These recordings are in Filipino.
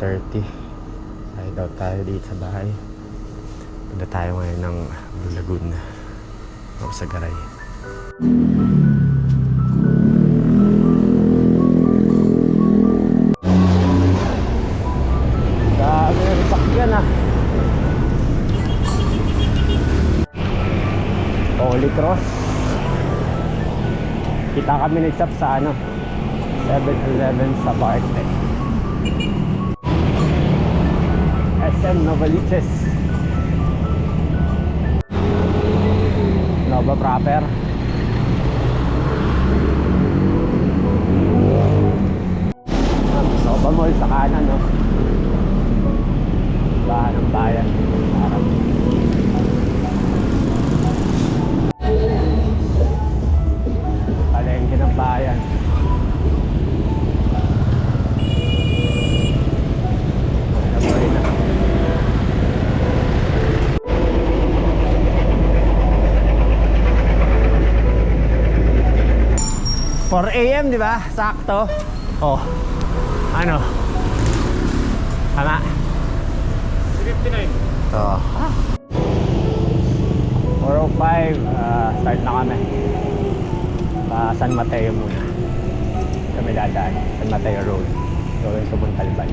9:30. Ay daw tayo dito sa bahay. Punta tayo ngayon ng Bulagun o sa Garay. Dami ng sakyan ah. Holy Cross. Kita kami nag-stop sa 7-Eleven sa Barte. SM Novaliches. Nova proper. Nova Mall sa kanan, no? Bahan ng bayan. Parang palengke ng bayan. Nabuhay na. 4 AM, di ba? Sakto. Oh. Ano? Tama. 59. Oh. 4:05. Start na kami. San Mateo muna. Kami dadaan. San Mateo Road. Going to Montalban.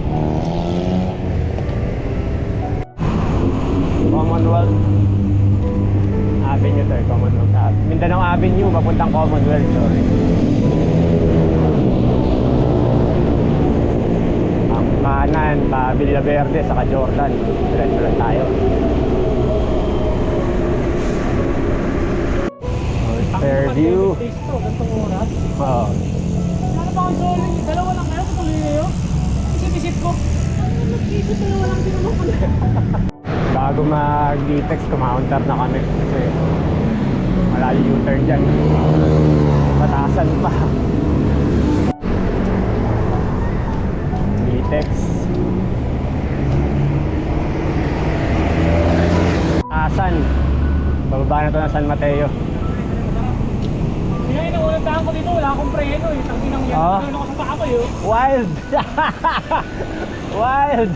Commonwealth Avenue to eh. Commonwealth Avenue. Mindanao Avenue. Papuntang Commonwealth. Sorry. Ang kanan pa Villaverde saka Jordan. Diretso lang tayo. Fairview. Gantong oras. Oo. Ano ba ang soling? Dalawa lang kayo? Tuloy kayo? Isip-isip ko. Ano nag-isip? Dalawa lang din naman pala. Bago mag-detox, kumaunter na kami. Kasi malayo U-turn dyan. Matasan pa. Detox. Matasan. Bababa na to ng San Mateo. Kaya unang daan ko dito, wala akong preno eh. Tanginang yan. Oh. Ano ako sa paa ko yun? Wild! Wild!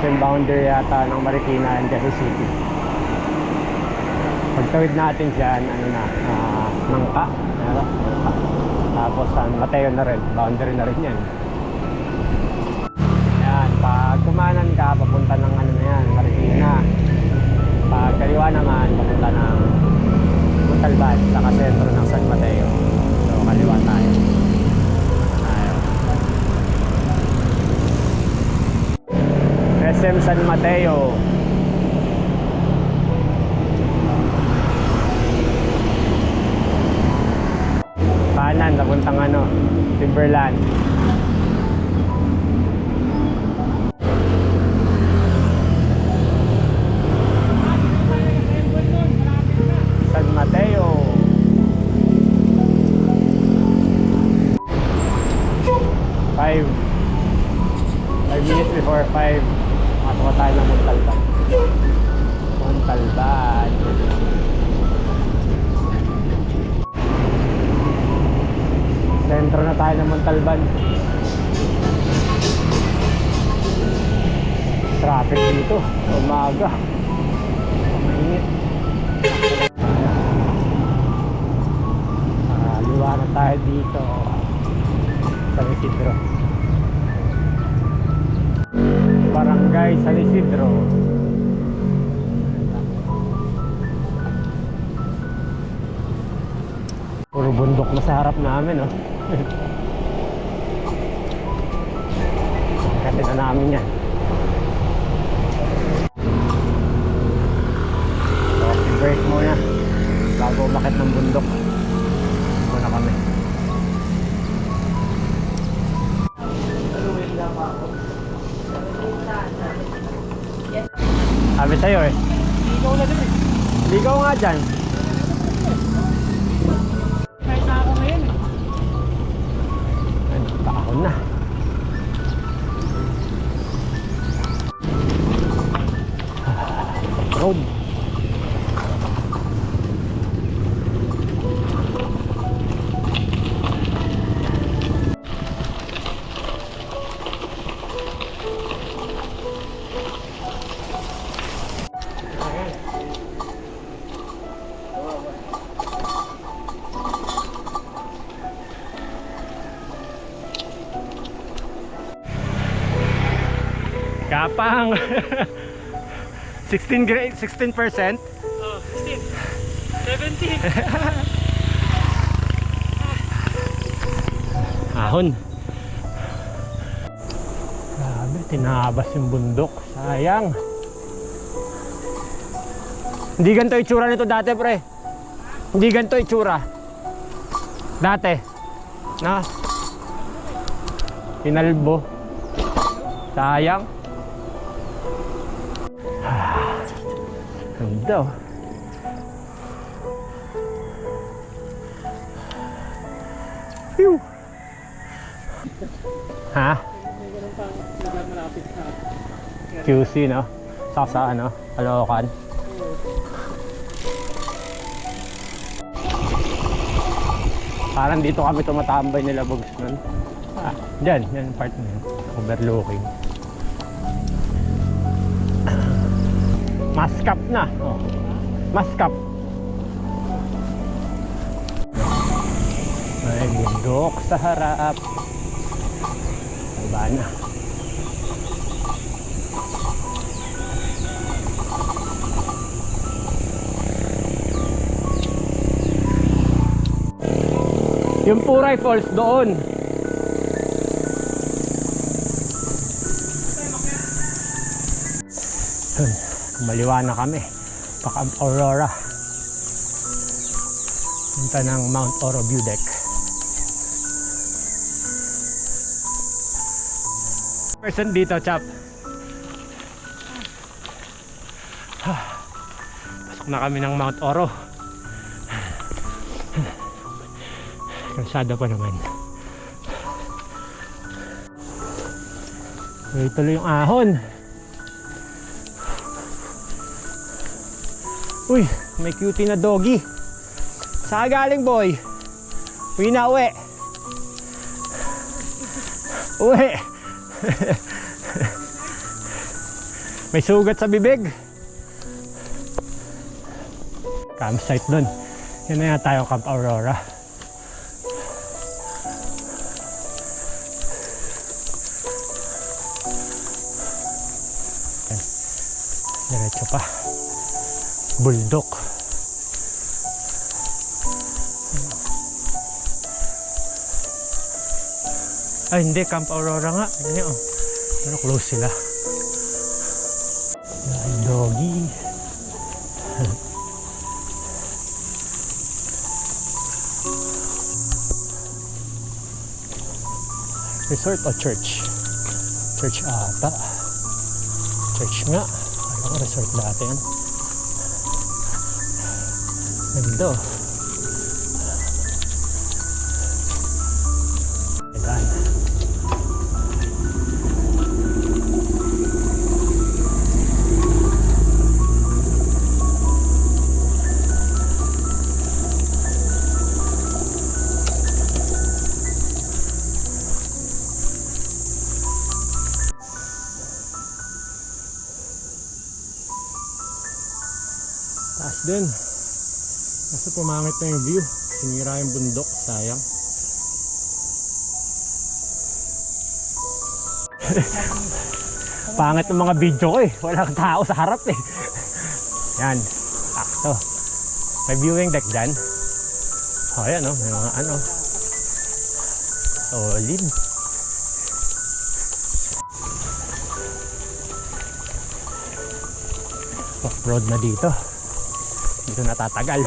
Yung boundary yata ng Marikina and Quezon City. Pagtawid natin dyan, Nangka. Nangka. Tapos San Mateo na rin. Boundary na rin yan. Yan. Pag kumanan ka, papunta ng Marikina. Pag kaliwa naman, papunta ng Montalban, saka sentro ng San Mateo. So, kaliwa tayo. SM San Mateo. Kanan, napuntang Timberland. San Mateo. 5 minutes before 5. Matuwa tayo ng Montalban. Montalban. Sentro na tayo ng Montalban. Traffic dito. Umaga. Mainit. Liwa na tayo dito. San Isidro. Barangay San Isidro. Puro bundok na sa harap namin, oh. Kasi na namin yan. So, break muna bago umakit ng bundok. Muna kami. Sabi sa'yo eh. Ikaw na din eh. Ligaw nga dyan. Kahit na ako ngayon eh. Ano, paahon na. Road. Kapang 16%. Oh, 16. 17. Ahon. Grabe, tinabas yung bundok. Sayang. Hindi ganito itsura nito dati, pre. Hindi ganito itsura dati. Na? Pinalbo. Sayang. Ganda oh. Phew. Ha? May ganun pang lugar malapit na. QC no? Sa ano? Caloocan. Parang dito kami tumatambay nila Bugs nun. Ah, dyan part na yun. Overlooking. Maskap na. Oh. Maskap. May bundok sa harap. Diba na? Yung Puray Falls doon. Maliwa na kami. Paka Aurora. Punta ng Mount Oro View Deck. Person dito, chap. Pasok na kami ng Mount Oro. Kalsada pa naman. Tuloy yung ahon. Uy, may cutie na doggy. Saan galing, boy? Uwi na, uwi. Uwi. May sugat sa bibig. Campsite dun. Yan na nga tayo, Camp Aurora. Diretso pa. Bulldog. Ay hindi, Camp Aurora nga. Yan yun, oh. Pero close sila. Doggy. Resort o church? Church ata. Church nga. Alam ko resort dati yan. Ganda. Ayan. Taas din. Kasi pumangit na yung view. Sinira yung bundok. Sayang. Pangit ng mga video ko eh. Walang tao sa harap eh. Yan. Sakto. May viewing deck dyan. O yan o. May mga ano. Solid. Off-road na dito. Dito natatagal.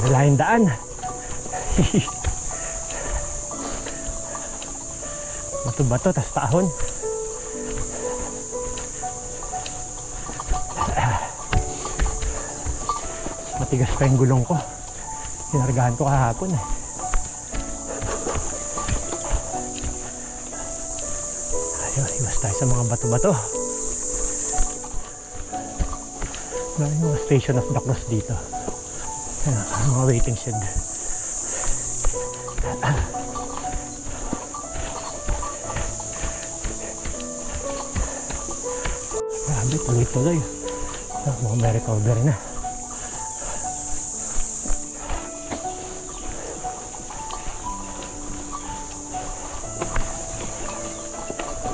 Wala yung daan. Bato-bato, tas paahon. Matigas pa yung gulong ko. Sinargahan ko kahapon eh. Ayun, iwas tayo sa mga bato-bato. May mga station of the cross dito. Ayun, mga waiting shed. Grabe, tuloy-tuloy. Mukhang may recovery na.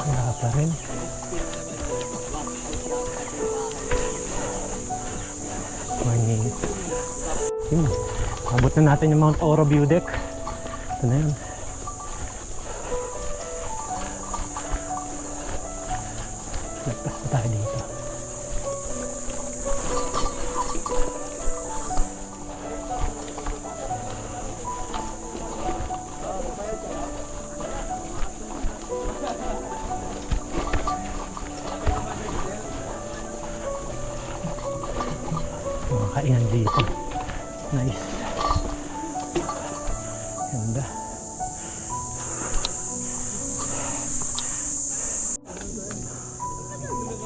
Wala pa rin. Morning. Yun. Abot na natin yung Mount Oro view deck. Ito na yun. Lagpas na tayo dito. Mga kainan dito. Nice. Ganda.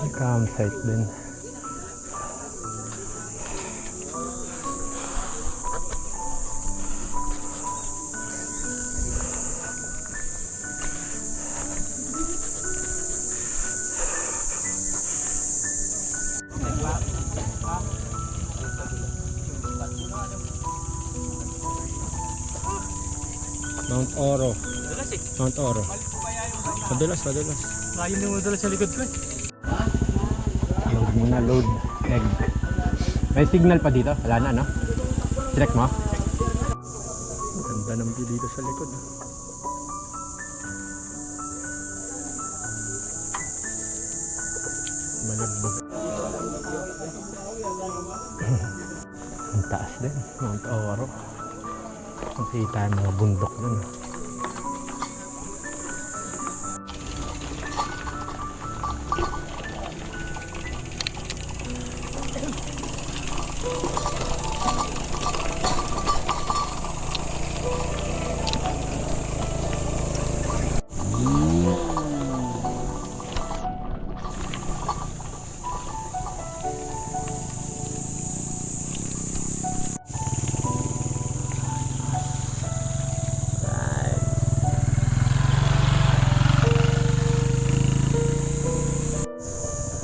May campsite din. Mount Oro. Mount Oro. Madulas. Ayun yung madala sa likod ko eh. Load muna, load. Egg. May signal pa dito? Wala na, no? Check mo. Ganda ng view dito sa likod. Malagbog. Ang taas din. Mount Oro. Makikita yung mga bundok nun.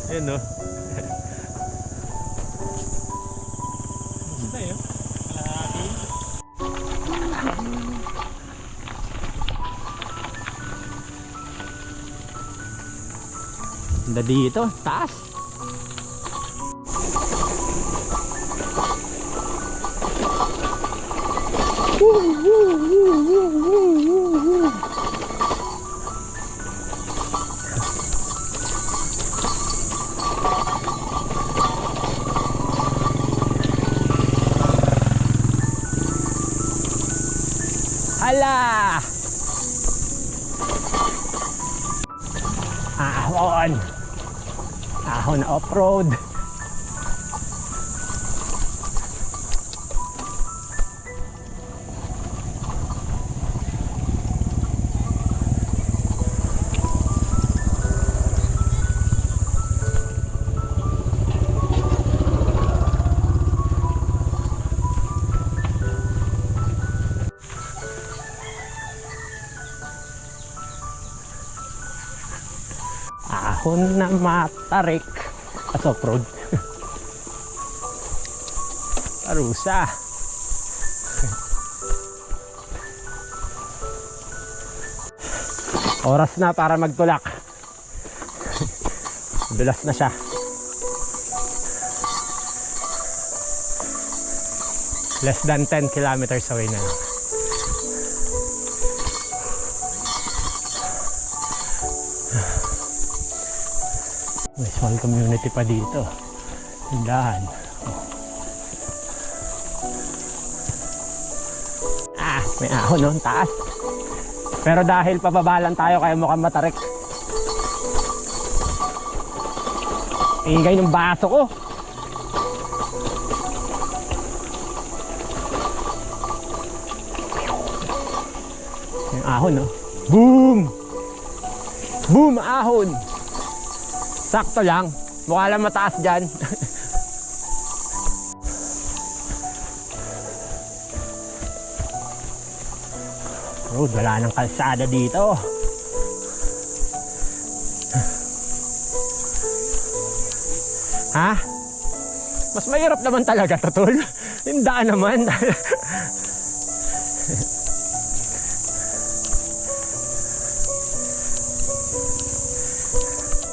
Ayun, no? Basta yun. Malaki. Ganda dito, taas. Hala! Ahon! Ahon na off-road. Ahon na matarik at off-road. Parusa. Oras na para magtulak. Dulas na siya. Less than 10 kilometers away na. May small community pa dito. Tindahan. May ahon no, taas. Pero dahil pababalan tayo kaya mukhang matarik. Ingay ng baso ko. Yung ahon no. Boom! Boom! Ahon! Sakto lang. Mukha lang mataas dyan. Road, wala nang kalsada dito. Ha? Mas mahirap naman talaga to, tol. Yung daan naman.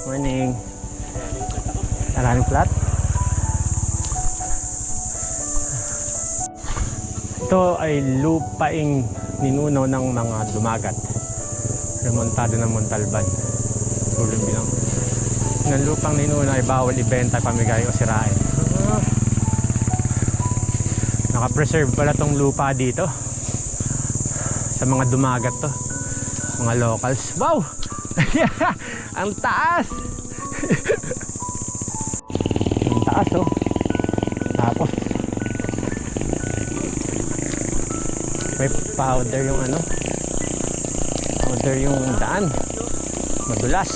Morning. Maraming flat. Ito ay lupaing ninuno ng mga dumagat. Remontado ng Montalban. Tuloy bilang ng lupang ninuno ay bawal ibenta, pamigay o sirain. Naka-preserve pala tong lupa dito sa mga dumagat to, mga locals. Wow! Ang taas! Ang taas oh. Tapos may powder yung ano, powder yung daan, madulas,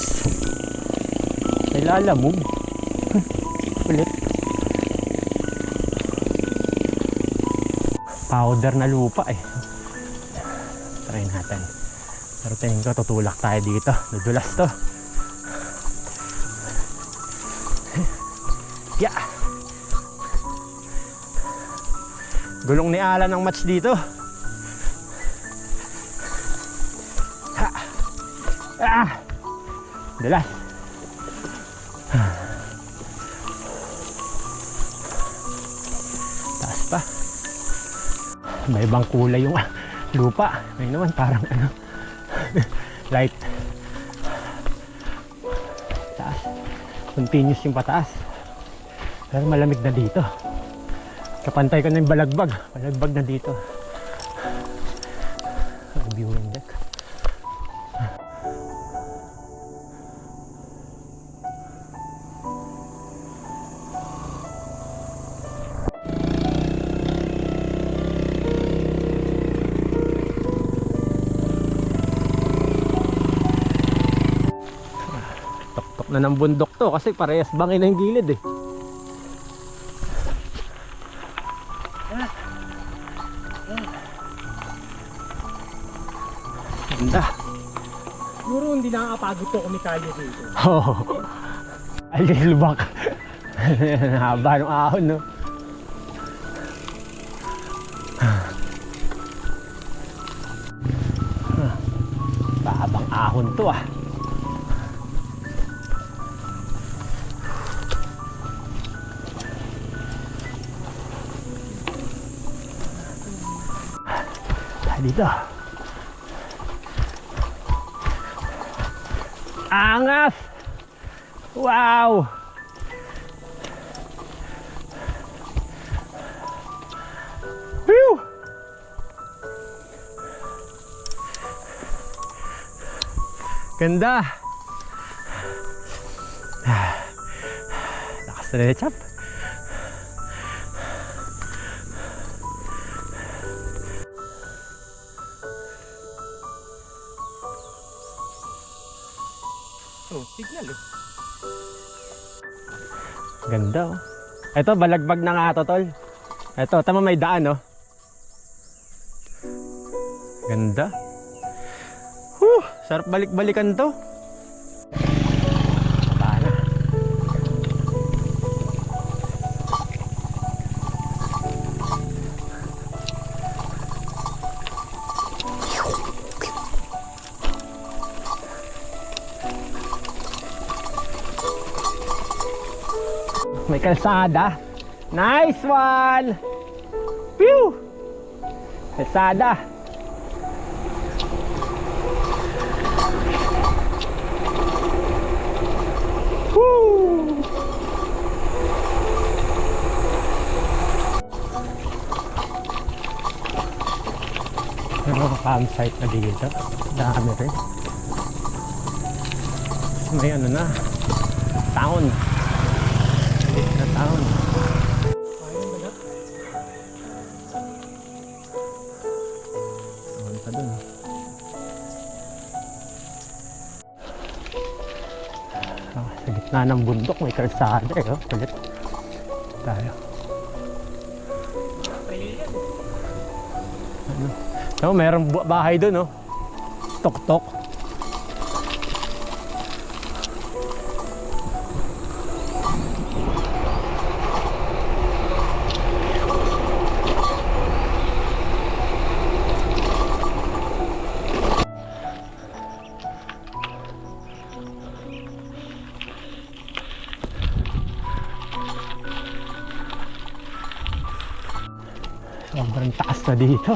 may lalamog. Ulit powder na lupa eh. Try natin, pero tingin ko tutulak tayo dito, nadulas to. Yeah. Gulong ni Alan ang match dito. Ha. Ah. Dalas. Taas pa. May ibang kulay yung lupa. May naman parang ano light. Taas. Continuous yung pataas. Pero malamig na dito. Kapantay ko na yung balagbag. Balagbag na dito. Viewing deck. Tok-tok na ng bundok to kasi parehas bangin na yung gilid eh. Ganda. Siguro hindi nakakapagod to kumikalye dito. Oo. Ay, lubak. Haba ng ahon, no? Pahabang ahon to, ah. Dito. Angas! Wow! Whew! Ganda! Lakas na chap. Oh, signal oh. Ganda oh. Ito, balagbag na nga to, tol. Ito, tama may daan oh. Ganda. Sarap balik-balikan to. Paano? May kalsada. Nice one! Pew! Kalsada. Woo! May mga campsite na dito. Dami rin. May ano na. Town. Lit na town. Town pa dun. Sa gitna ng bundok may kalsada eh. Oh. Kulit. Tayo. Ano? So, mayroong bahay doon, oh. Tok-tok. Sobrang taas na dito.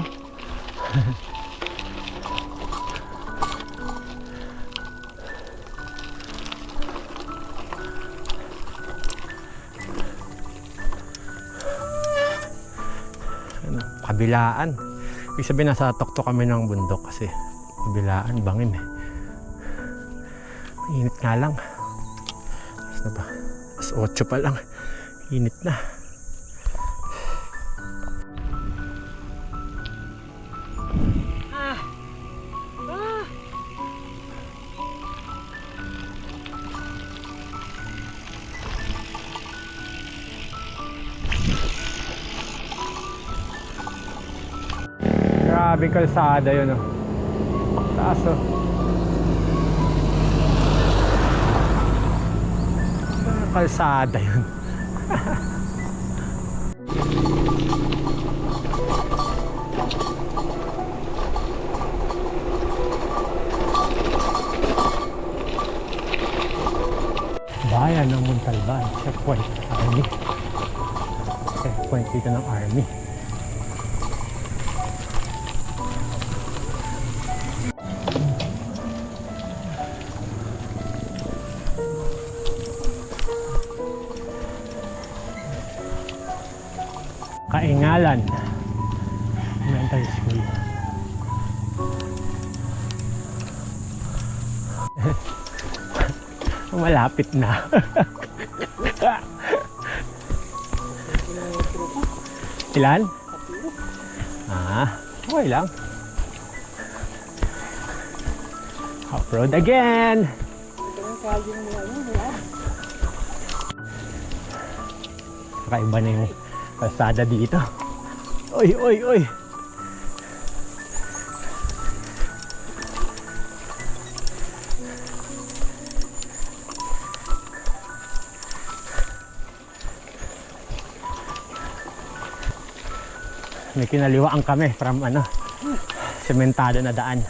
Kabilaan. Ibig sabihin nasa tuktok kami ng bundok kasi kabilaan, bangin eh. Init nga lang. Ano ba? As 8 pa lang. Init na. Grabe kalsada yun, oh. Taas, oh. Kalsada yun. Bayan ng Montalban. Checkpoint Army. Checkpoint dito ng Army. Kaingalan Elementary School. Malapit na. Ilan? Okay lang. Off-road again. Kakaiba na yung kalsada dito. Oy, oy, oy. May kinaliwaan kami from ano, sementado na daan.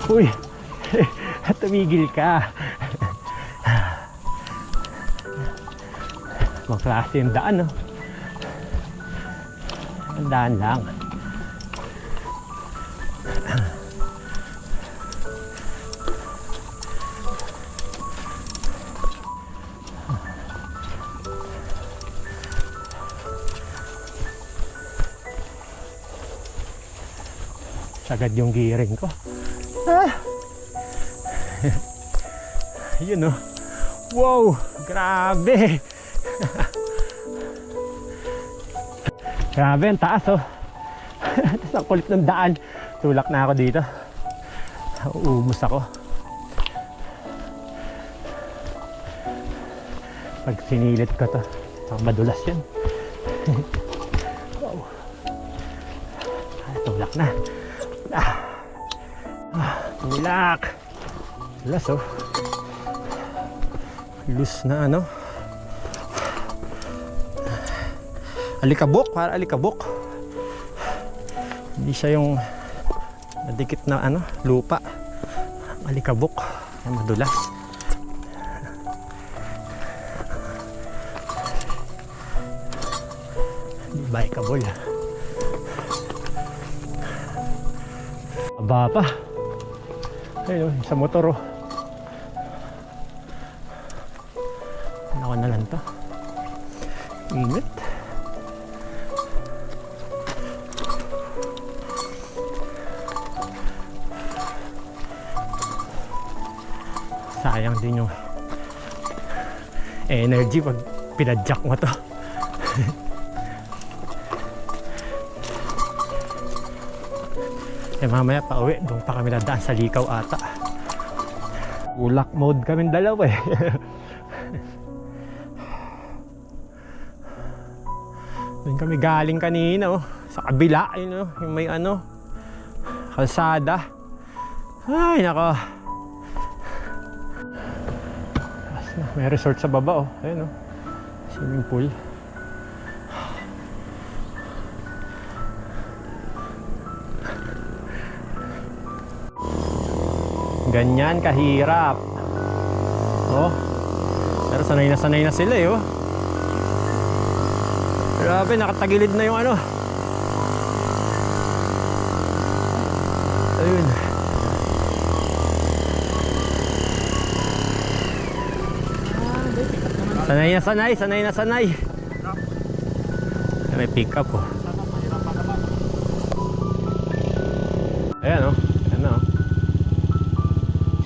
Uy, tumigil ka. Maklase yung daan, no? Ang daan lang. Sagad yung gearing ko. Yun, no? Wow! Grabe! Grabe, ang taas, oh. Tapos ang kulit ng daan. Tulak na ako dito. Uubos ako. Pag sinilit ko to, madulas yun. Wow. Tulak na. Tulak. Tulas, oh. Loose na, ano? Alikabok, para alikabok. Hindi siya yung nadikit na ano, lupa. Alikabok, ay madulas. Hindi bikeable. Aba pa. Ayun, sa motor, oh. Ano ko na lang to. Init. Sayang din yung energy pag pinadyak mo to. Eh mamaya pa uwi, doon pa kami dadaan sa Likaw ata. Ulak mode kami dalawa eh. Doon kami galing kanina oh, sa kabila yun oh, yung may ano, kalsada. Ay nako. May resort sa baba oh, ayun oh, swimming pool. Ganyan kahirap. Oh. Pero sanay na sila eh oh. Grabe, nakatagilid na yung ano. Ayun. Sanay na sanay. May pick up oh. Ayan oh. Ayan oh.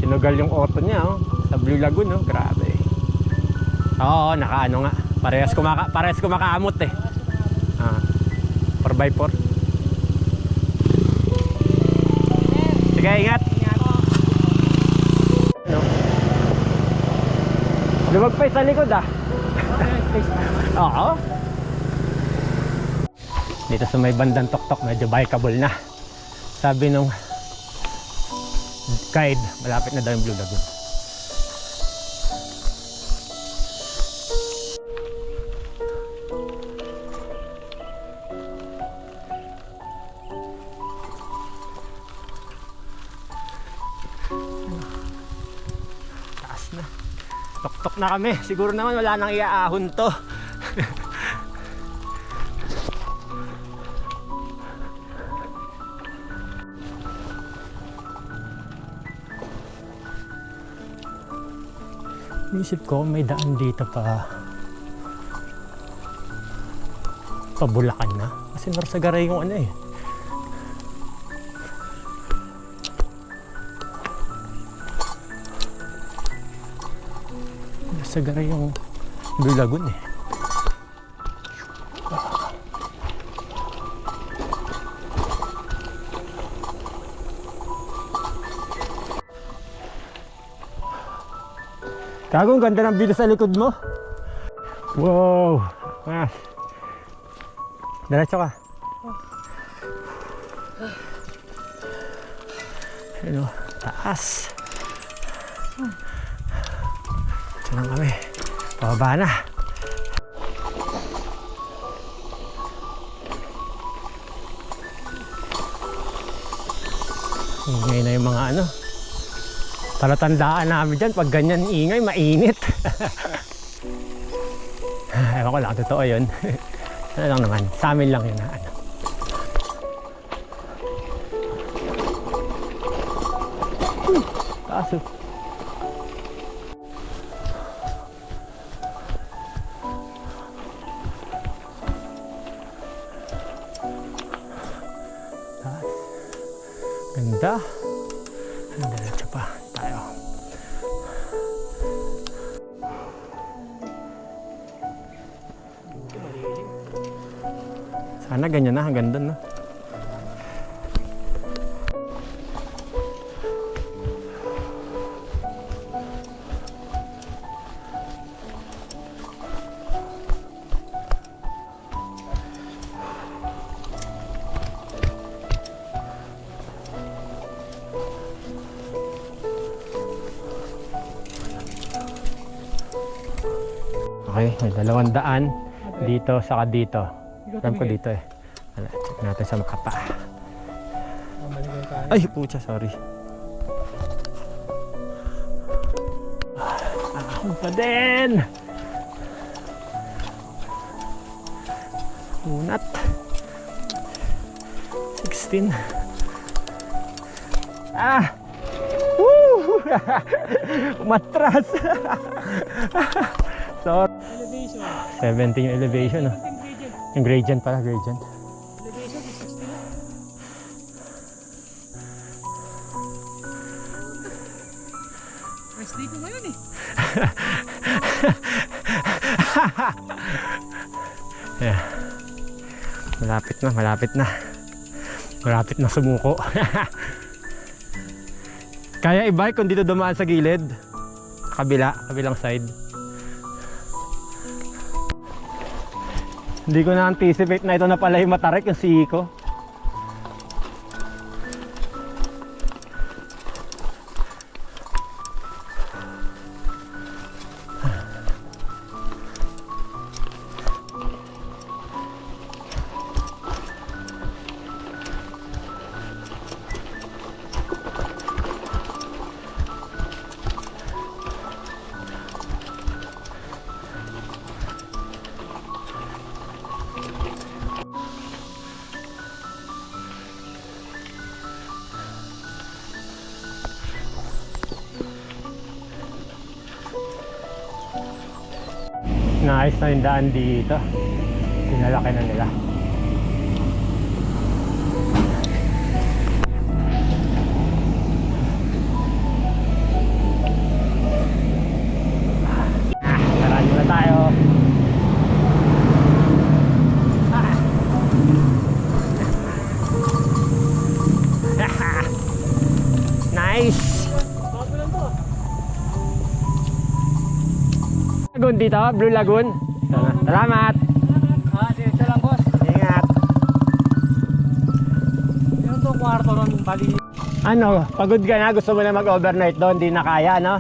Sinugal yung auto niya oh, sa Blue Lagoon oh, grabe. Oo, nakaano nga. Parehas kumakaamot eh. 4x4. Sige, ingat. Ano? Lumag pa sa likod ah. Oo. Dito sa may bandang Tuktok medyo bikeable na. Sabi nung guide, malapit na daw yung Blue Lagoon. Taas na. Tuktok na kami. Siguro naman wala nang iaahon to. Isip ko may daan dito pa Bulacan na kasi Narsagaray yung ano eh. Narsagaray yung Blue Lagoon eh. Gago, ang ganda ng view sa likod mo. Wow. Ah. Diretso ka. Ayun o, taas. Diyan lang kami. Pababa na. Ingay na yung mga ano. Palatandaan namin dyan, pag ganyan ingay, mainit. Ewan ko lang, totoo yun. Ano lang naman, sa amin lang yun na ano. Kaso. Ganda. Diretso pa tayo. Sana ganyan na, hanggang doon no? Okay, may 200 dito saka dito. Alam ko dito eh. Check natin sa Makapa. Ay, pucha, sorry. Ahon pa din! Unat. 16. Ah! Woo! Umatras! So, Elevation. 70 yung elevation. Oh. Gradient. Yung gradient pala, gradient. Elevation is 60 na. Rest day ko ngayon eh. Yeah. Malapit na, malapit na. Malapit na sumuko. Kaya i-bike kung dito dumaan sa gilid. Kabilang side. Hindi ko na-anticipate na ito na pala yung matarik yung sihi ko. Naayos na yung daan dito. Pinalaki na nila. Naraan muna tayo. Nice! Bago lang to. Lagoon dito, Blue Lagoon. Salamat. Diretso lang boss. Ingat. Meron to kwarto ron, bali. Ano, pagod ka na? Gusto mo na mag-overnight doon? Di na kaya, no?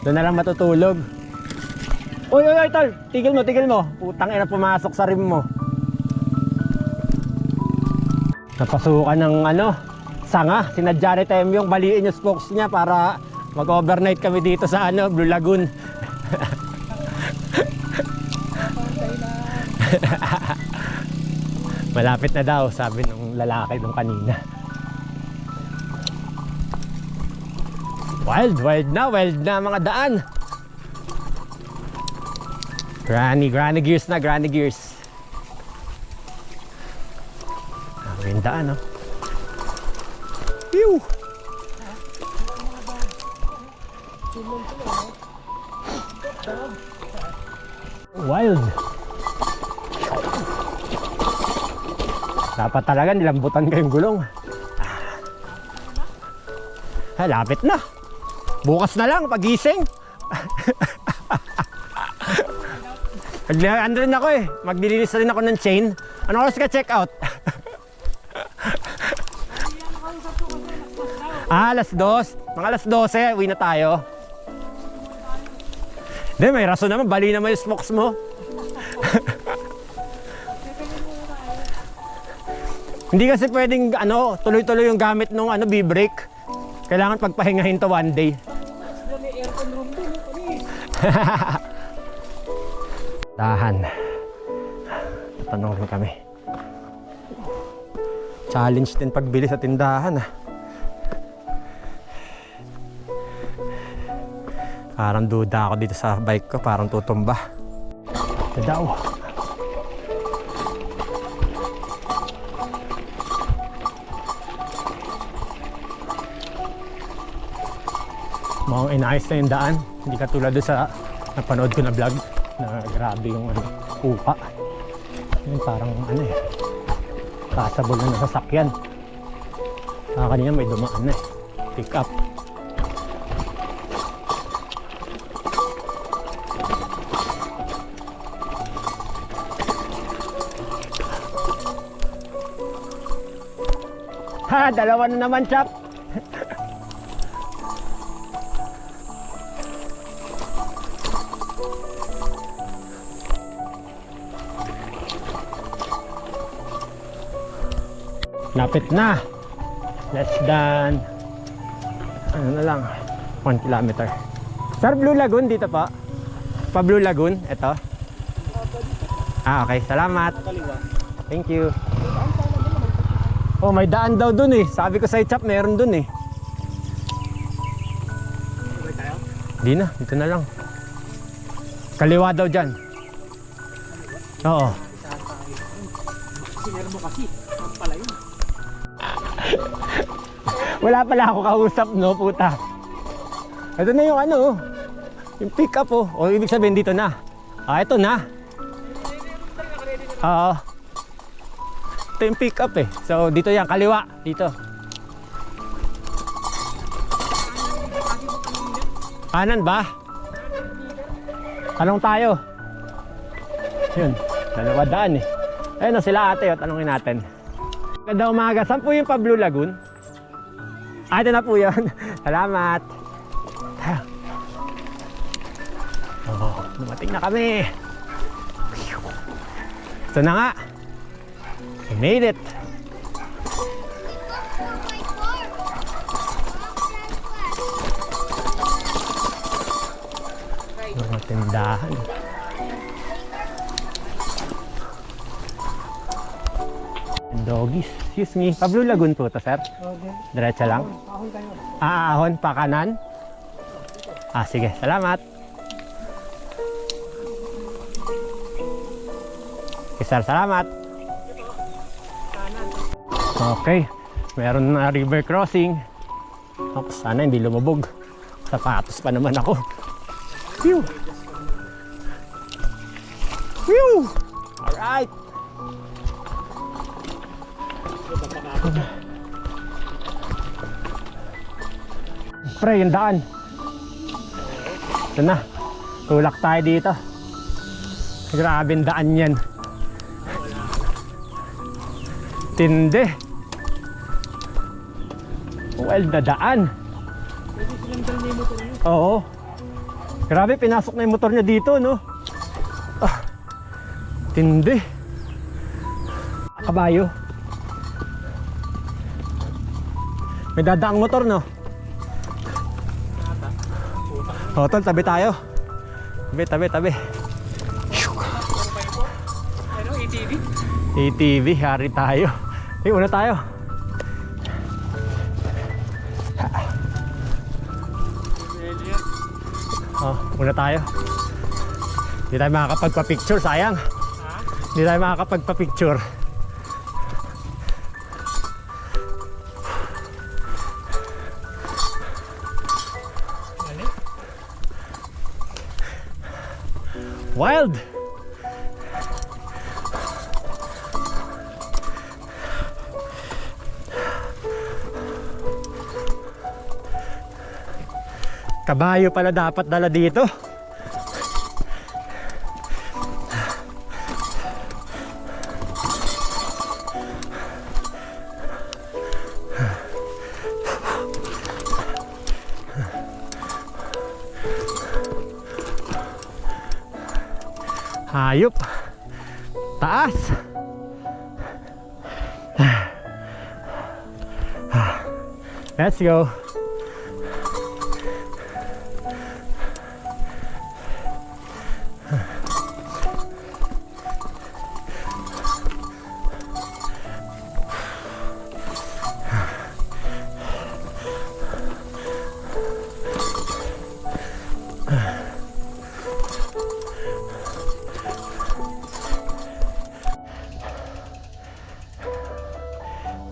Doon na lang matutulog. Uy, tol! Tigil mo. Putang ina, pumasok sa rim mo. Napasukan ng sanga. Sinadya ni Temyong baliin yung spokes niya para mag-overnight kami dito sa Blue Lagoon. Malapit na daw, sabi ng lalaki nung kanina. Wild na mga daan. Granny gears na, granny gears. Yung daan, oh. Pew! Wild. Dapat talaga nilambutan kayong gulong. Lapit na. Bukas na lang pagising. Ando rin ako eh. Maglilinis rin ako ng chain. Ano oras ka check out? Alas 2. Mga alas 12, uwi na tayo. Hindi, may rason naman. Bali naman yung smokes mo. Hindi kasi pwedeng tuloy-tuloy yung gamit nung B-brake. Kailangan pagpahingahin to one day. Dahan. Tanong rin kami. Challenge din pagbili sa tindahan. Parang duda ako dito sa bike ko. Parang tutumba. Ito daw. Mukhang inayos na yung daan. Hindi katulad doon sa napanood ko na vlog na grabe yung upa. Yun, parang passable na nasasakyan. Kanina may dumaan na pick up. Ha, dalawa na naman, chap. Lapit na. Less than 1 kilometer. Sir, Blue Lagoon dito pa. Pa Blue Lagoon, ito. Okay, salamat. Thank you. Oh, may daan daw dun eh. Sabi ko sa chap, meron dun eh. Di na, dito na lang. Kaliwa daw dyan. Oo. Sinero mo kasi. Ang pala yun. Wala pala ako kausap, no, puta. Ito na yung ano, yung pick up, oh. O, ibig sabihin dito na. Ah, ito na. Oo. Ito yung pick up eh. So, dito yan, kaliwa. Dito. Kanan ba? Tanong tayo. Yun, dalawa daan eh. Ayun o, sila ate, o, tanongin natin. Ganda umaga. Saan po yung Pablo Lagoon? Ah, ito na po yun. Salamat. Oh, dumating na kami. Ito na nga. We made it. Mga tindahan. Doggies. Excuse me. Pablo Lagoon po to, sir. Okay. Diretso lang. Ahon tayo. Ahon pa kanan. Ah, sige. Salamat. Okay, sir. Salamat. Okay. Meron na river crossing. Oops, sana hindi lumubog. Sapatos pa naman ako. Phew! Phew! Alright! Pre, yung daan. Ito na. Tulak tayo dito. Grabe yung daan yan. Tindi. Well, na daan. Pwede silang dal na yung motor nyo. Oo. Grabe, pinasok na yung motor niya dito, no? Ah, tindi. Kabayo. May dadaang motor, no? O, tol, tabi tayo. Tabi. Ano, ATV? ATV, hari tayo. Una tayo. Una tayo. Hindi tayo makakapagpa-picture, sayang. Hindi tayo makakapagpa-picture. Wild! Kabayo pala dapat dala dito. Hayop. Taas. Let's go.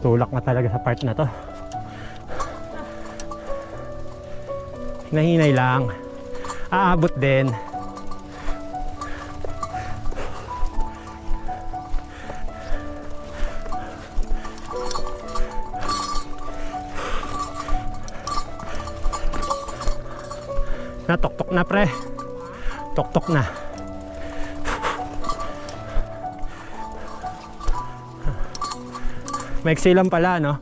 Tulak na talaga sa part na to. Hinahinay lang. Aabot din. Tok na pre. Tok na. Maiksi lang pala, no?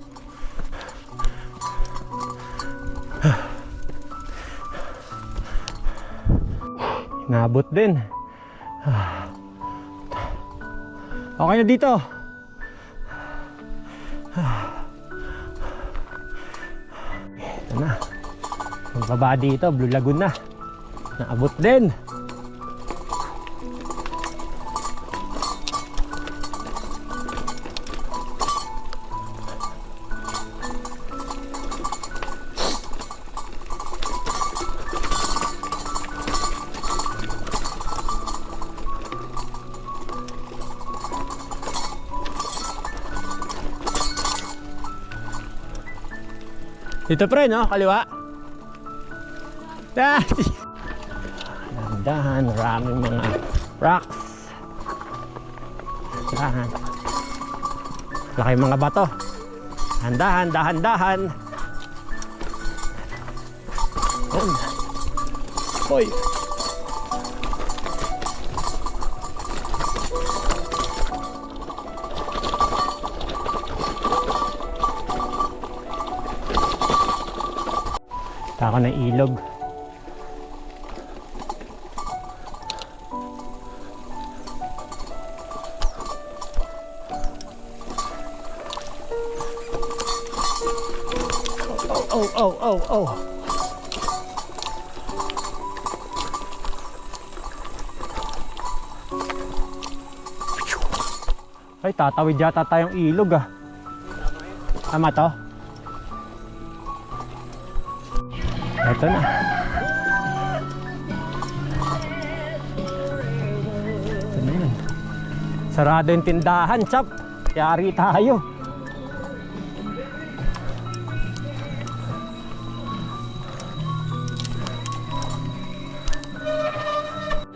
Nabot din. Okay na dito. Ito na. Ang baba dito, Blue Lagoon na. Naabot din. Dito pre, no? Kaliwa. Ah! Dahan, maraming mga rocks. Dahan. Laki mga bato. Dahan, dahan, dahan. Yun. Hoy. Taka ng ilog. Oh. Ay, tatawid yata tayong ilog ah. Tama to? Ito na. Ito na yun. Sarado yung tindahan, chap. Yari tayo.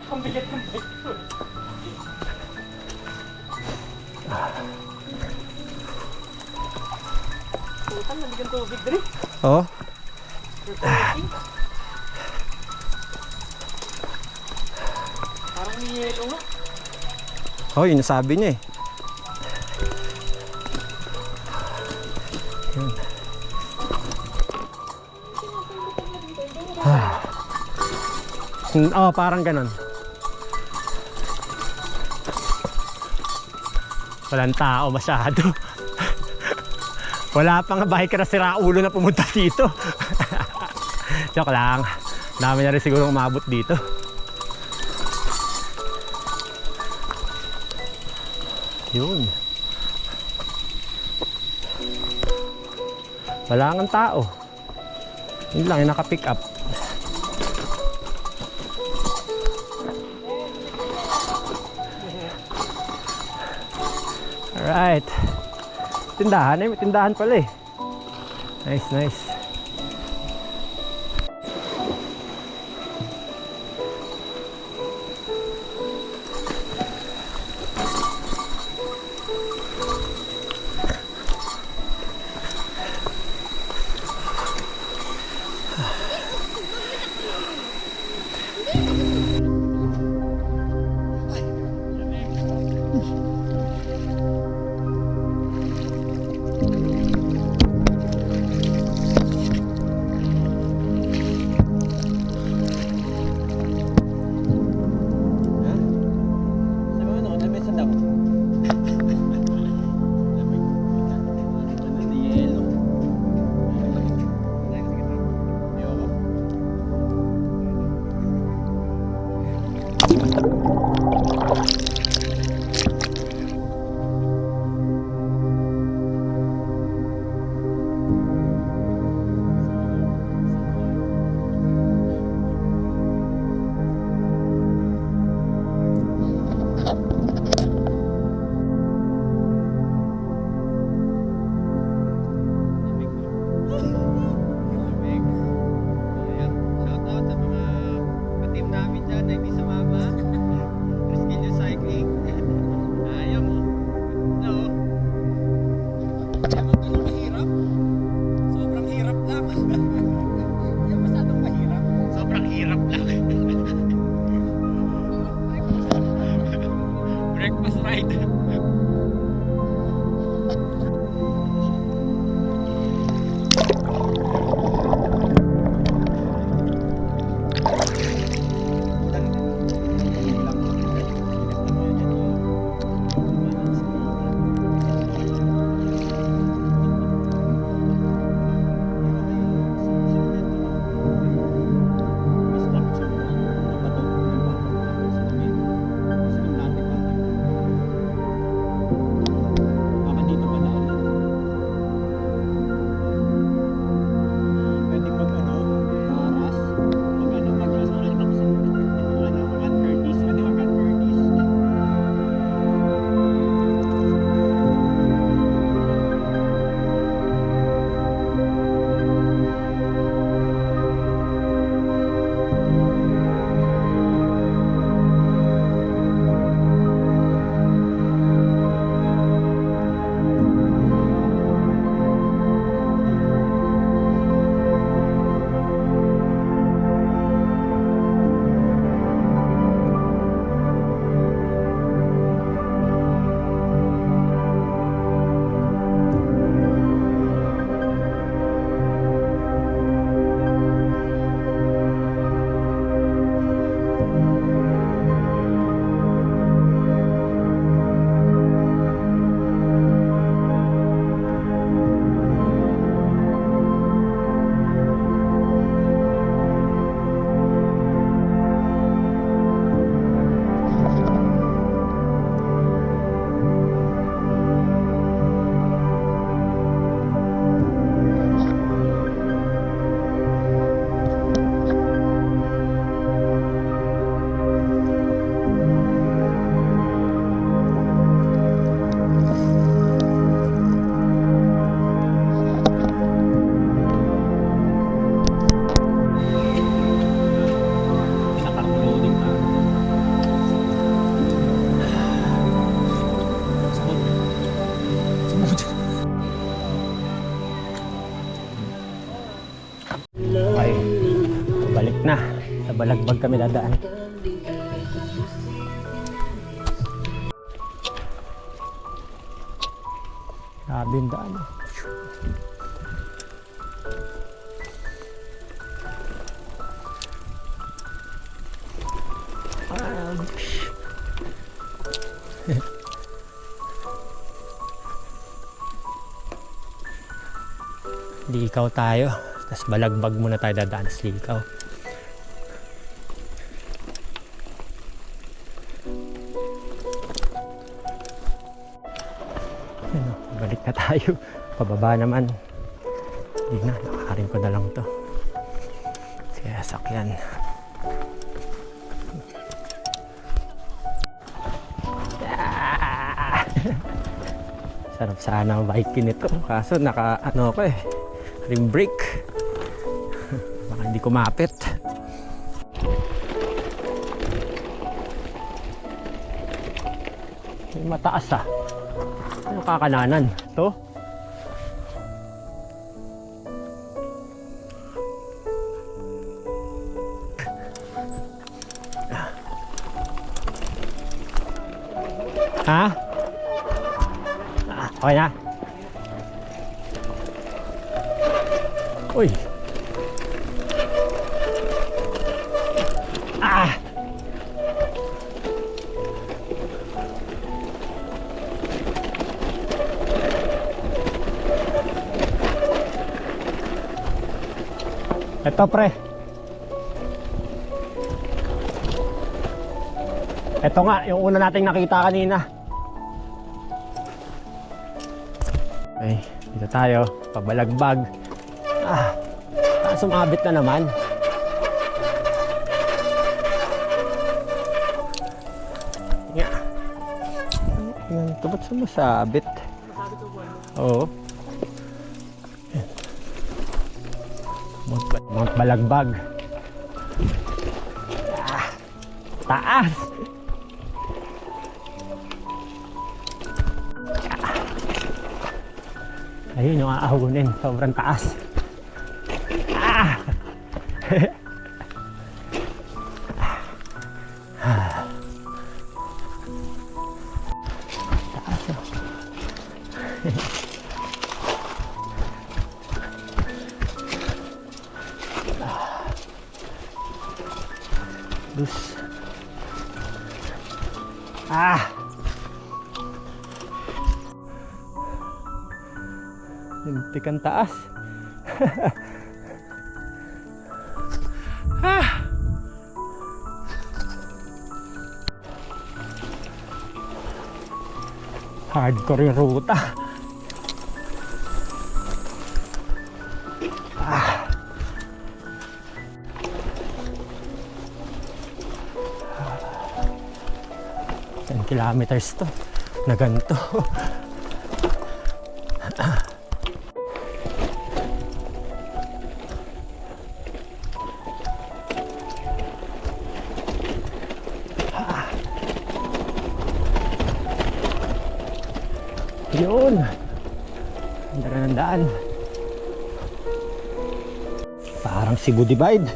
Ang bigat ng bike ko. Putang, naligang tubig dali. Oo. Parang niyelo nga. Oh, yun sabi niya eh. Yun. Oh, parang ganon. Walang tao masyado. Wala pang biker na siraulo na pumunta dito. Joke lang. Dami na rin siguro umabot dito. Yun. Wala nga tao. Yun lang yung naka-pick up. Alright. Tindahan eh. May tindahan pala eh. Nice, nice. Balagbag kami dadaan. Grabe yung daan. Likaw tayo. Tapos balagbag muna tayo dadaan sa likaw. Ano, balik na tayo. Pababa naman. Hindi na, nakakarin ko na lang to. Kaya sakyan. Sarap sana ang bike nito. Kaso naka ano ko rim brake. Baka hindi kumapit. May mataas ano kakananan? To? Ha? Okay na? Uy! Ito pre. Ito nga, yung una nating nakita kanina. Okay, dito tayo. Pabalagbag. Sumabit na naman. Nga. Yan, ito ba't sumasabit? Oo. Mount Balagbag. Taas! Ayun yung aahunin. Sobrang taas. Lintikan taas. Hardcore yung ruta. Kilometers to na ganito. Yun, ang daan ng daan. Parang Cebu Divide.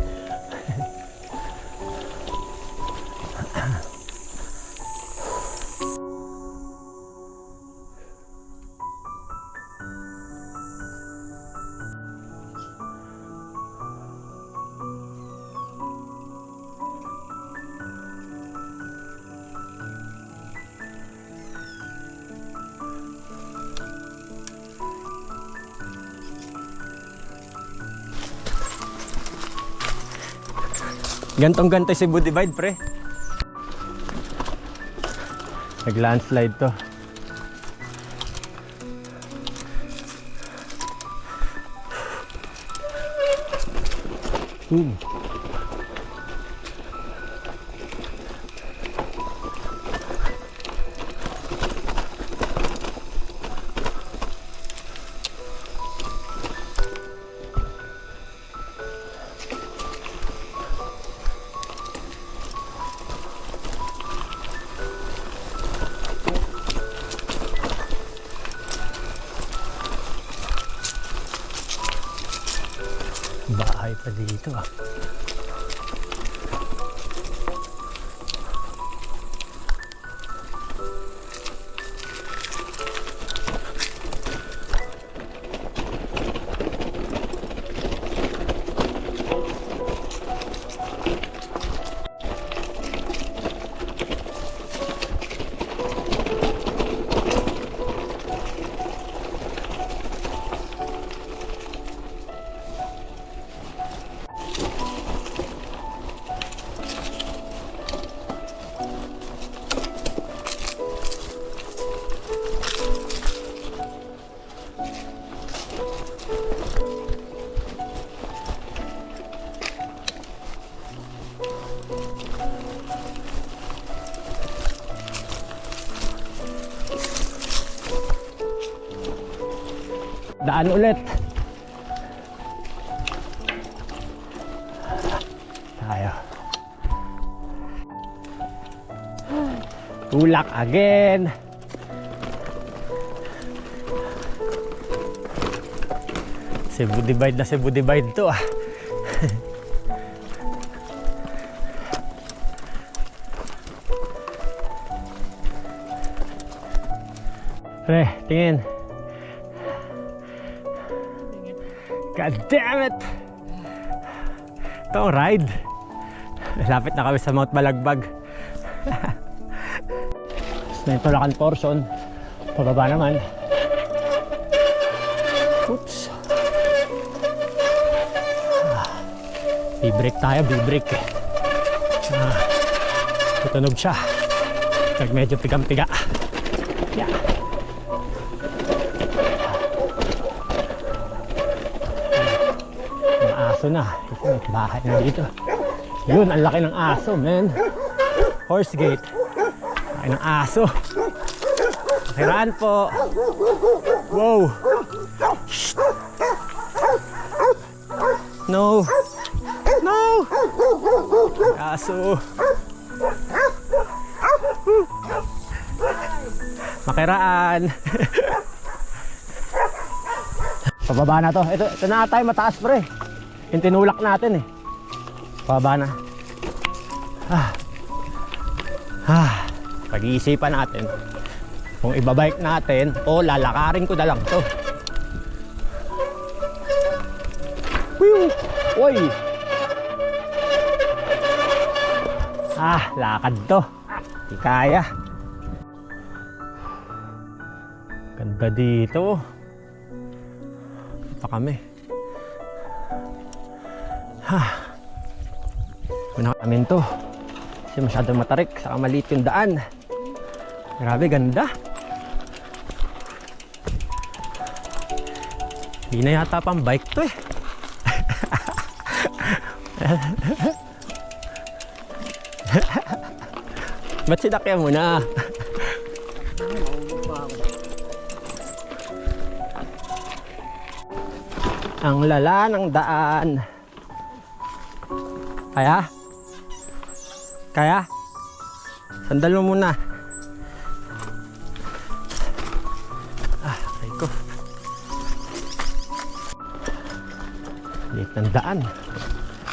Gantong-ganto Cebu Divide, pre. Nag-landslide to. Bahay pa dito Daan ulit. Tayo. Tulak again. Cebu divide na Cebu divide to ah. Pre, tingin. God damn it! Ito ang ride. Lapit na kami sa Mount Balagbag. So, yung Tulakan portion. Pababa naman. Oops. B-brake tayo, B-brake. Tutunog siya. Pag medyo pigang-piga. Yeah. Ang aso na. May bahay na dito. Yun, ang laki ng aso, man. Horse gate. Laki ng aso. Pakiraan po. Wow. Shh. No. No. Aso. Makiraan. Pababa na to. Ito na tayo mataas pre. Yung tinulak natin eh. Pababa na. Pag-iisipan natin kung ibabike natin o lalakarin ko na lang to. Whew! Oy! Lakad to. Di kaya. Ganda dito. Ito kami. Una namin to. Kasi masyadong matarik. Saka maliit yung daan. Grabe, ganda. Hindi na yata pang bike to eh. Ba't sinakyan mo na? Ang lala ng daan. Kaya? Kaya? Sandal mo muna. Aray ko. Liit ng daan.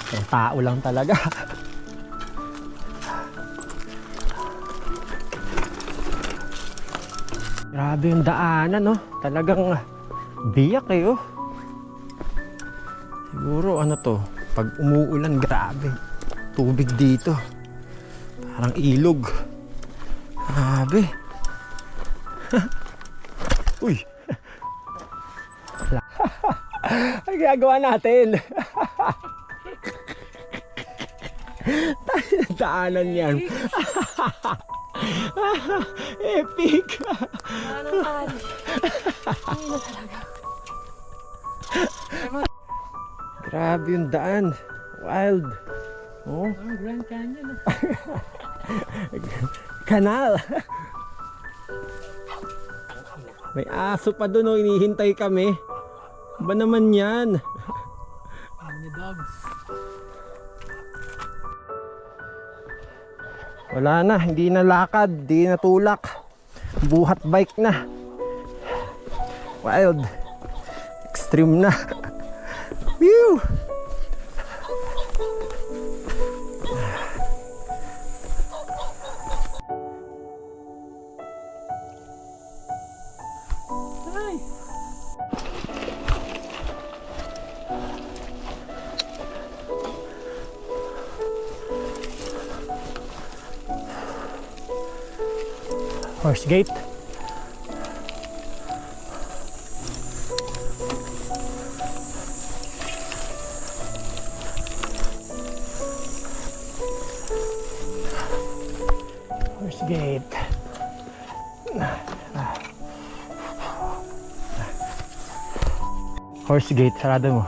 Ang tao lang talaga. Grabe yung daanan, no? Talagang biyak eh, oh. Siguro ano to, pag umuulan, grabe. Tubig dito. Parang ilog. Grabe. Uy. Ang ginagawa natin. Daanan yan. Epic. Grabe yung daan. Wild. Oh. Grand Canyon. Kanal. May aso pa doon, oh. Inihintay kami. Ba naman yan? Many dogs. Wala na, hindi na lakad, hindi na tulak. Buhat bike na. Wild. Extreme na. Whew! Hi. Horse gate. Horse gate. Horse gate, sarado mo.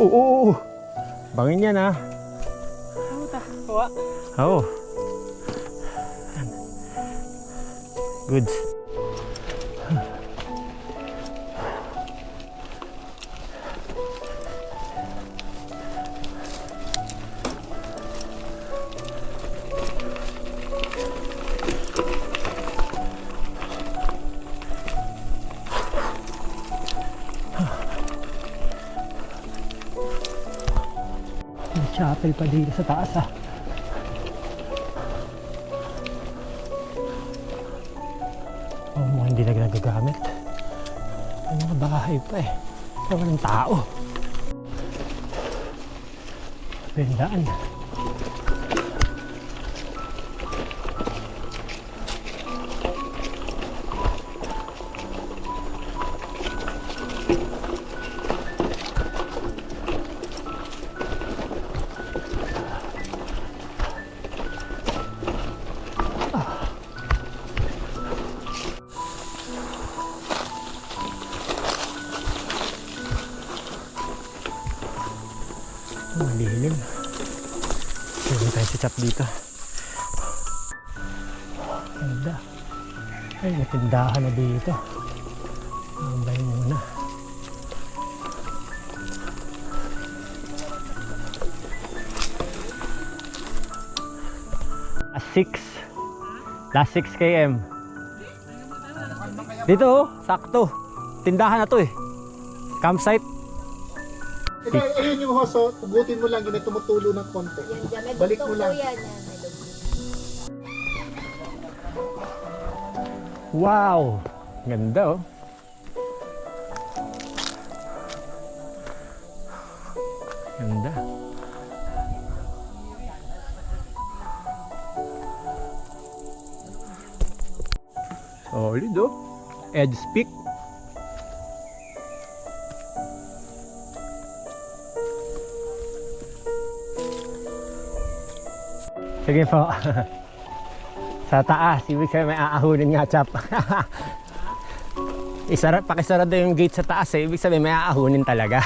Oo. Bangin yan ah. Kuha. Oo. Goods. pastel pa dito sa taas ah. Oh, mukhang hindi na nagagamit. May mga bahay pa eh. Pero walang tao. Bendaan. Malilim. Pwede tayo si Chap dito. Ganda. Ay, may tindahan na dito. Mambay muna. Last 6. Last 6 km. Dito oh, sakto. Tindahan na to eh. Campsite. Ito, ayun yung hoso, tugutin mo lang yun ay tumutulo ng konti. Balik mo lang. Wow! Ganda oh. Ganda. Solid oh. Edge Peak. Sige po. Sa taas, ibig sabihin may aahunin nga, Chap. Pakisarado yung gate sa taas eh. Ibig sabihin may aahunin talaga.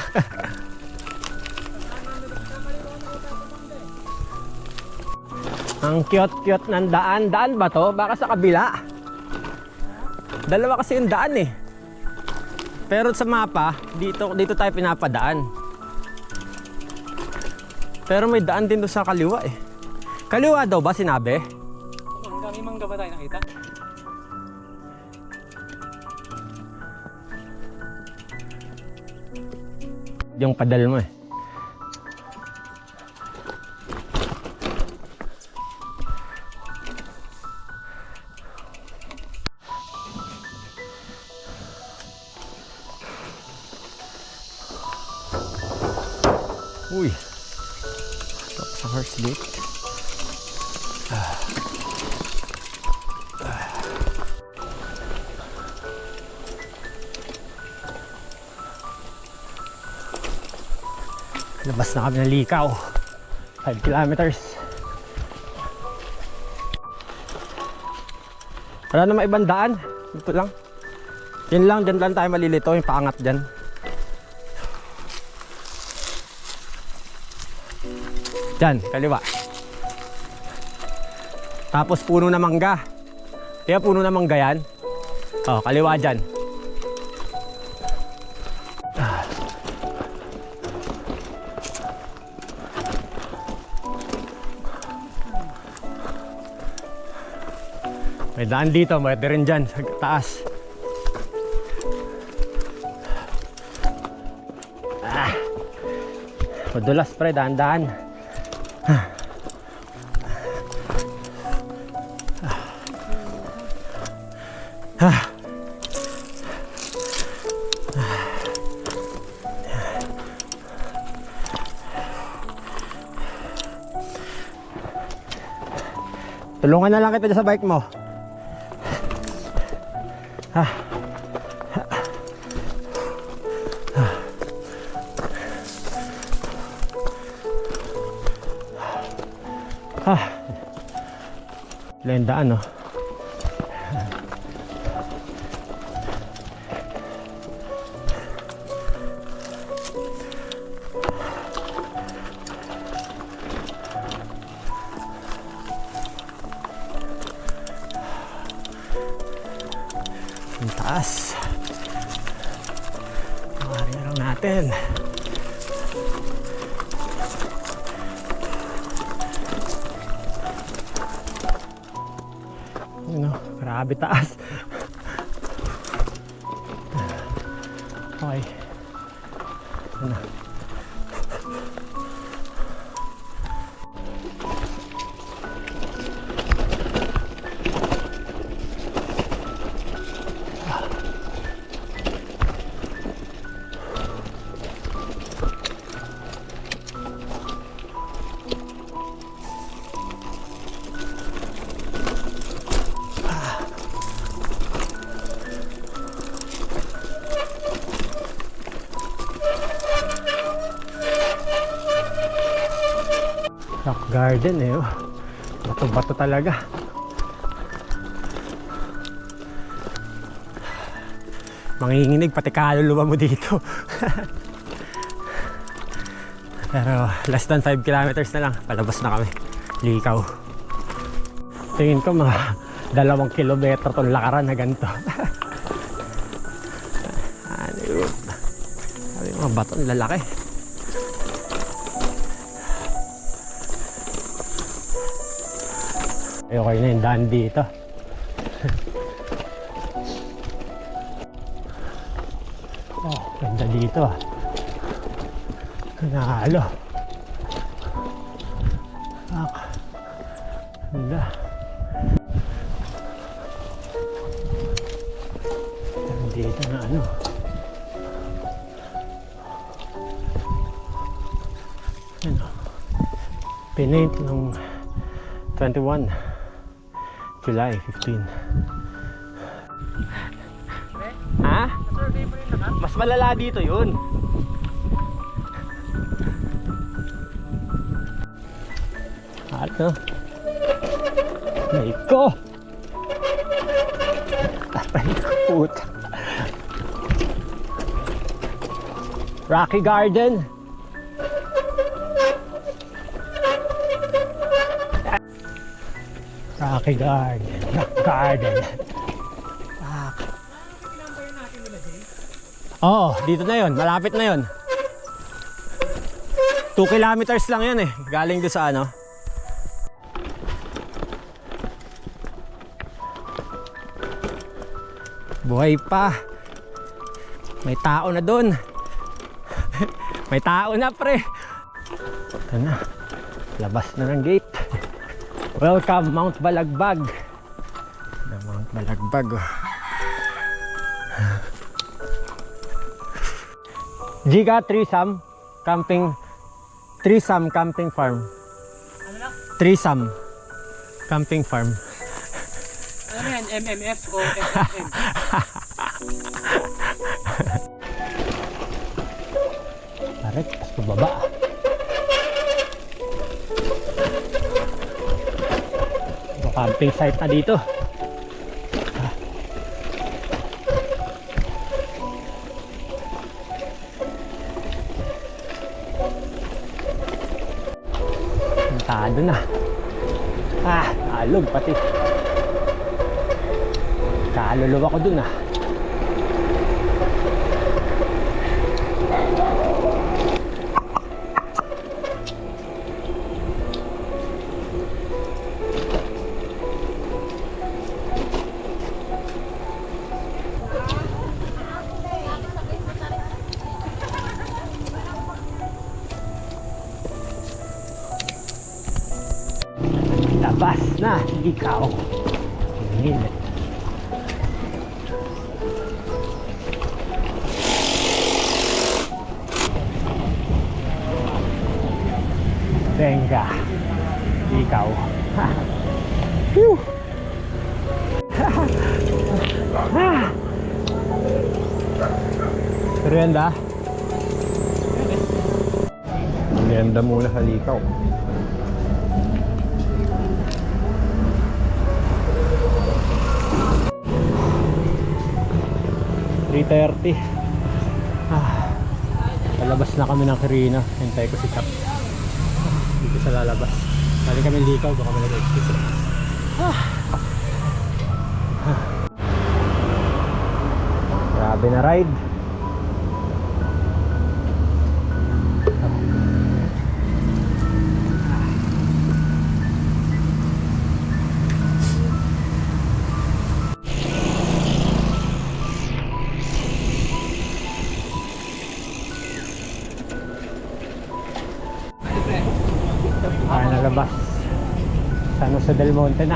Ang cute-cute ng daan. Daan ba to? Baka sa kabila. Dalawa kasi yung daan eh. Pero sa mapa, dito tayo pinapadaan. Pero may daan din doon sa kaliwa eh. Kaliwa daw ba sinabi? May mangga ba tayo nakita? Yung padal mo eh. Uy. Stop sa horse gate. Labas na kami ng Likaw. 5 kilometers. Wala naman ibang daan. Dito lang. Yan lang, dyan lang tayo malilito. Yung paangat dyan. Dyan, kaliwa. Tapos puno na mangga. Kaya puno na mangga yan. Oh, kaliwa dyan. May daan dito, may rin dyan sa taas. Madulas pre, daan-daan. Tulungan na lang kita sa bike mo. Lendaan no. Ang taas. Mawari na lang natin. Ano, grabe taas. Okay. Ano. garden eh. Oh. Bato-bato talaga. Manginginig pati kaluluwa mo dito. Pero less than 5 kilometers na lang, palabas na kami. Likaw. Tingin ko mga 2 kilometro itong lakaran na ganito. Ano yun? Sabi mga baton lalaki. Okay na yung daan dito. Oh, ganda dito ah. Nahalo. Ganda. Dito na ano. Ano? Pinaint ng 21 July 15. Ha? Survey mo rin naman. Mas malala dito yun. Ano? Naiko! Tapay ko puta. Rocky Garden. Rocky Garden. Rock Garden. Oo, dito na yun. Malapit na yun. 2 kilometers lang yan eh. Galing doon sa ano. Buhay pa. May tao na doon. May tao na pre. Ito na. Labas na ng gate. Welcome Mount Balagbag. Mount Balagbag oh. Giga Trisam Camping Camping Farm. Ano na? Trisam Camping Farm. Ano yan? MMF o FFM? Aret, pas pababa. Ito camping site na dito. Tado na. Alog pati. Kaluluwa ko dun ah. Labas na, ikaw. Init. Venga. Ikaw. Phew. Merienda. Merienda muna sa likaw. 3:30. Palabas na kami ng Quirino. Hintay ko si Chap. Dito sa lalabas. Balik kami likaw, baka kami nag-exit. Grabe na ride. Nalabas San Jose del Monte na.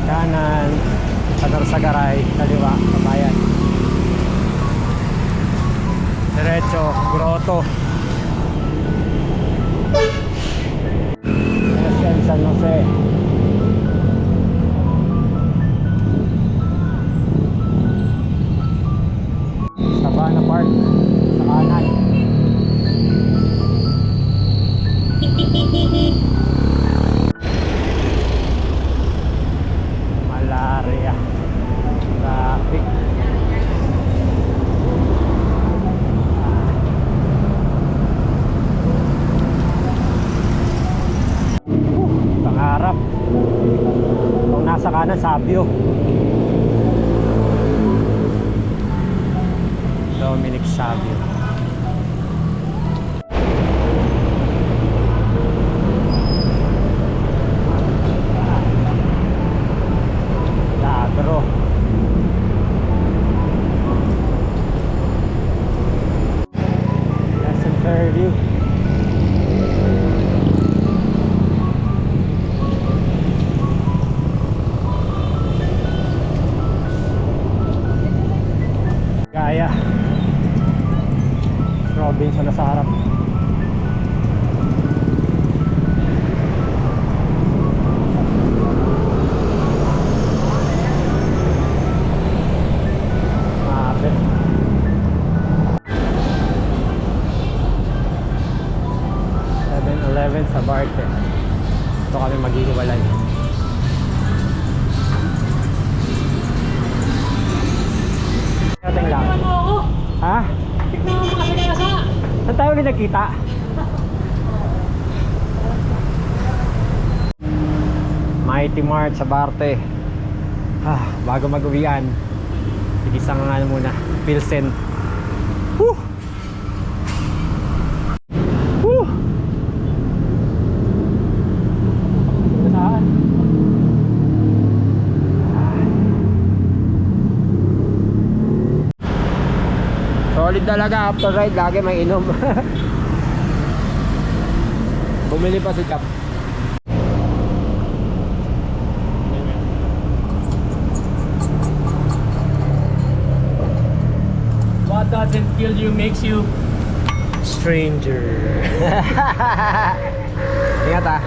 Kanan Sagaray, kaliwa Kabayan. Diretso Grotto. SM San Jose. Sabana Park sa kanan. sa kanan, Sabio. Dominic Savio. Ladro. Lesson Fairview. Gaya. Robinson na sa harap. Mabit. .11 sa Barte. Ito kami maghihiwalay. Ating lang. Tingnan mo ako. Ha? Tingnan mo mga sigasa. Saan tayo ulit nagkita? Mighty Mart sa Barte. Bago mag-uwian, tigisang nga muna, Pilsen. Woo! Woo! Saan? Solid talaga, after ride lagi may inom. Bumili pa si Cap. What doesn't kill you makes you stranger. Ingat ah.